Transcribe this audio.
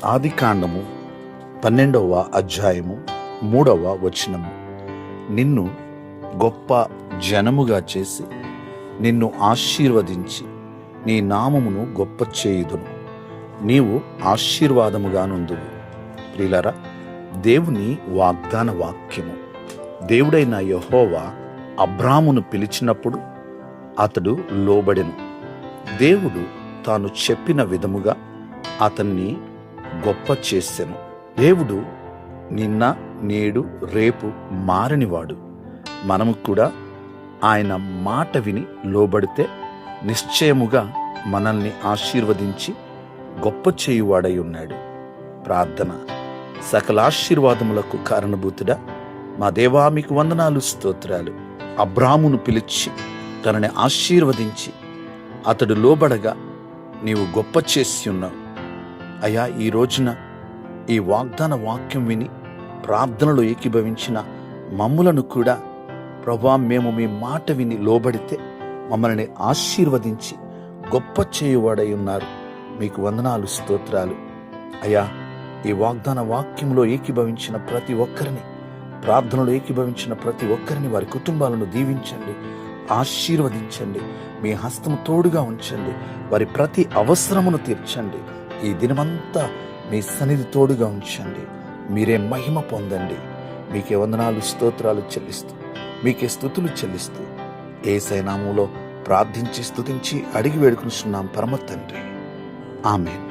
ఆదికాండము 12వ అధ్యాయము 3వ వచనము. నిన్ను గొప్ప జనముగా చేసి నిన్ను ఆశీర్వదించి నీ నామమును గొప్ప చేయుదును, నీవు ఆశీర్వాదముగా నుందువు. ప్రియులారా, దేవుని వాగ్దాన వాక్యము. దేవుడైన యెహోవా అబ్రామును పిలిచినప్పుడు అతడు లోబడెను. దేవుడు తాను చెప్పిన విధముగా అతన్ని గొప్ప చేసెను. దేవుడు నిన్న నేడు రేపు మారనివాడు. మనము కూడా ఆయన మాట విని లోబడితే నిశ్చయముగా మనల్ని ఆశీర్వదించి గొప్ప చేయువాడై ఉన్నాడు. ప్రార్థన. సకల ఆశీర్వాదములకు కారణభూతుడా, మా దేవా, మీకు వందనాలు, స్తోత్రాలు. అబ్రామును పిలిచి తనని ఆశీర్వదించి అతడు లోబడగా నీవు గొప్ప చేసి ఉన్నావు అయ్యా. ఈ రోజున ఈ వాగ్దాన వాక్యం విని ప్రార్థనలో ఏకీభవించిన మమ్ములను కూడా ప్రభువా, మేము మీ మాట విని లోబడితే మమ్మల్ని ఆశీర్వదించి గొప్ప చేయువాడై ఉన్నారు. మీకు వందనాలు, స్తోత్రాలు అయ్యా. ఈ వాగ్దాన వాక్యంలో ఏకీభవించిన ప్రతి ఒక్కరిని, ప్రార్థనలో ఏకీభవించిన ప్రతి ఒక్కరిని, వారి కుటుంబాలను దీవించండి, ఆశీర్వదించండి. మీ హస్తము తోడుగా ఉంచండి. వారి ప్రతి అవసరమును తీర్చండి. ఈ దినమంతా మీ సన్నిధి తోడుగా ఉంచండి. మీరే మహిమ పొందండి. మీకే వందనాలు, స్తోత్రాలు చెల్లిస్తూ, మీకే స్తుతులు చెల్లిస్తూ యేసయ్య నామములో ప్రార్థించి స్తుతించి అడిగి వేడుకొనుచున్నాం పరమ తండ్రి. ఆమేన్.